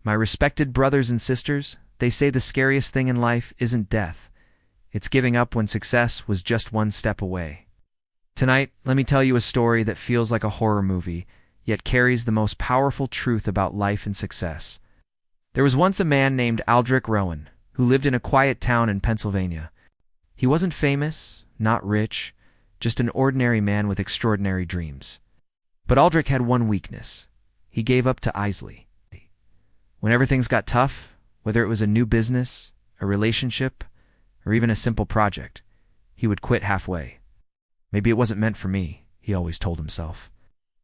My respected brothers and sisters, they say the scariest thing in life isn't death. It's giving up when success was just one step away. Tonight, let me tell you a story that feels like a horror movie, yet carries the most powerful truth about life and success. There was once a man named Aldric Rowen, who lived in a quiet town in Pennsylvania. He wasn't famous, not rich, just an ordinary man with extraordinary dreams. But Aldric had one weakness. He gave up too easily. When everything got tough, whether it was a new business, a relationship, or even a simple project, he would quit halfway. Maybe it wasn't meant for me, he always told himself.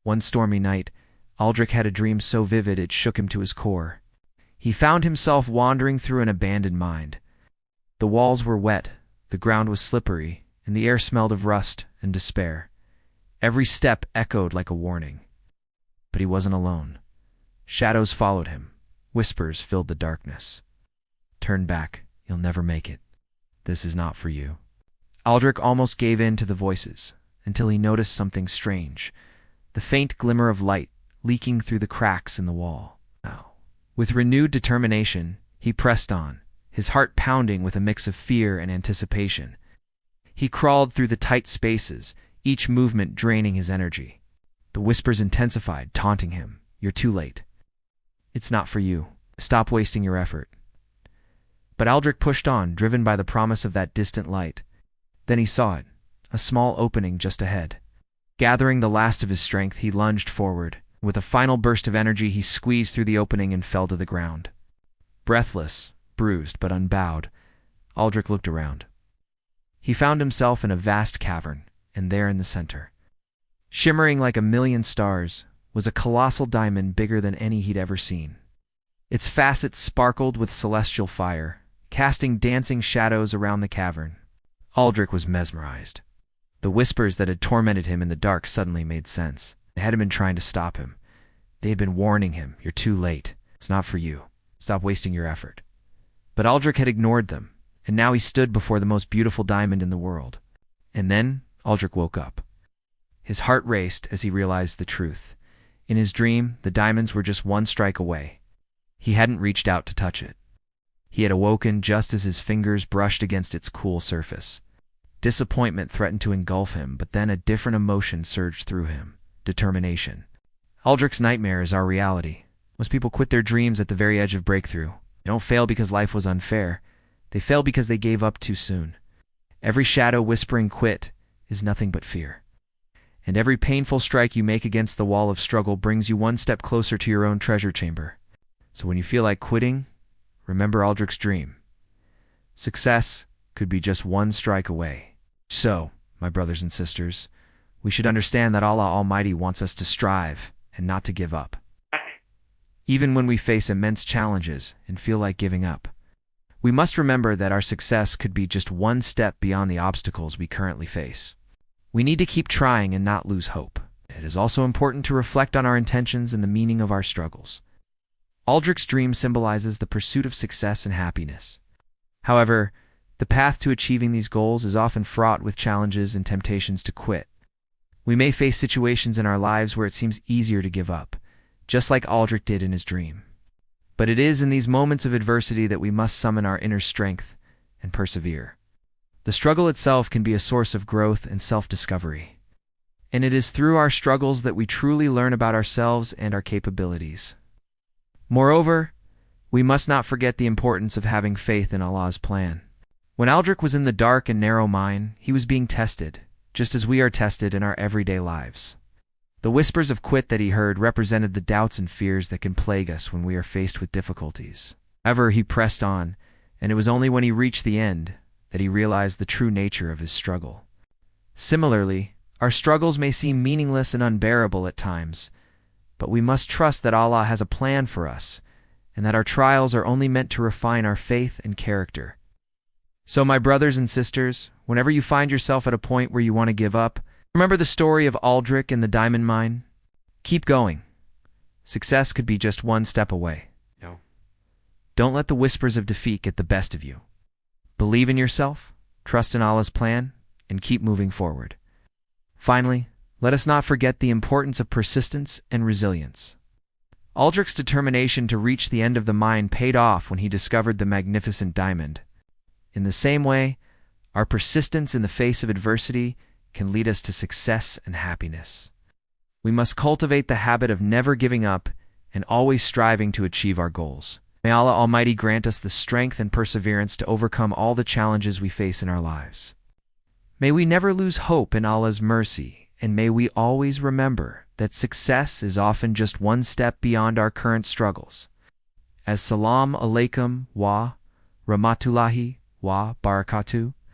One stormy night, Aldric had a dream so vivid it shook him to his core. He found himself wandering through an abandoned mine. The walls were wet, the ground was slippery, and the air smelled of rust and despair. Every step echoed like a warning. But he wasn't alone. Shadows followed him. Whispers filled the darkness. Turn back, you'll never make it. This is not for you. Aldric almost gave in to the voices, until he noticed something strange. The faint glimmer of light leaking through the cracks in the wall. With renewed determination, he pressed on, his heart pounding with a mix of fear and anticipation. He crawled through the tight spaces, each movement draining his energy. The whispers intensified, taunting him. You're too late. It's not for you. Stop wasting your effort. But Aldric pushed on, driven by the promise of that distant light. Then he saw it, a small opening just ahead. Gathering the last of his strength, he lunged forward. With a final burst of energy, he squeezed through the opening and fell to the ground. Breathless, bruised, but unbowed, Aldric looked around. He found himself in a vast cavern, and there in the center, shimmering like a million stars, was a colossal diamond bigger than any he'd ever seen. Its facets sparkled with celestial fire, casting dancing shadows around the cavern. Aldric was mesmerized. The whispers that had tormented him in the dark suddenly made sense. They hadn't been trying to stop him. They had been warning him, you're too late. It's not for you. Stop wasting your effort. But Aldric had ignored them, and now he stood before the most beautiful diamond in the world. And then Aldric woke up. His heart raced as he realized the truth. In his dream, the diamonds were just one strike away. He hadn't reached out to touch it. He had awoken just as his fingers brushed against its cool surface. Disappointment threatened to engulf him, but then a different emotion surged through him. Determination. Aldric's nightmare is our reality. Most people quit their dreams at the very edge of breakthrough. They don't fail because life was unfair. They fail because they gave up too soon. Every shadow whispering quit is nothing but fear. And every painful strike you make against the wall of struggle brings you one step closer to your own treasure chamber. So when you feel like quitting, remember Aldric's dream. Success could be just one strike away. So, my brothers and sisters, we should understand that Allah Almighty wants us to strive and not to give up. Even when we face immense challenges and feel like giving up, we must remember that our success could be just one step beyond the obstacles we currently face. We need to keep trying and not lose hope. It is also important to reflect on our intentions and the meaning of our struggles. Aldric's dream symbolizes the pursuit of success and happiness. However, the path to achieving these goals is often fraught with challenges and temptations to quit. We may face situations in our lives where it seems easier to give up, just like Aldric did in his dream. But it is in these moments of adversity that we must summon our inner strength and persevere. The struggle itself can be a source of growth and self-discovery. And it is through our struggles that we truly learn about ourselves and our capabilities. Moreover, we must not forget the importance of having faith in Allah's plan. When Aldric was in the dark and narrow mine, he was being tested, just as we are tested in our everyday lives. The whispers of quit that he heard represented the doubts and fears that can plague us when we are faced with difficulties. However, he pressed on, and it was only when he reached the end that he realized the true nature of his struggle. Similarly, our struggles may seem meaningless and unbearable at times, but we must trust that Allah has a plan for us, and that our trials are only meant to refine our faith and character. So, my brothers and sisters, whenever you find yourself at a point where you want to give up, remember the story of Aldric and the diamond mine? Keep going. Success could be just one step away. Don't let the whispers of defeat get the best of you. Believe in yourself, trust in Allah's plan, and keep moving forward. Finally, let us not forget the importance of persistence and resilience. Aldric's determination to reach the end of the mine paid off when he discovered the magnificent diamond. In the same way, our persistence in the face of adversity can lead us to success and happiness. We must cultivate the habit of never giving up and always striving to achieve our goals. May Allah Almighty grant us the strength and perseverance to overcome all the challenges we face in our lives. May we never lose hope in Allah's mercy, and may we always remember that success is often just one step beyond our current struggles. As Salam alaikum wa rahmatullahi wa barakatuh.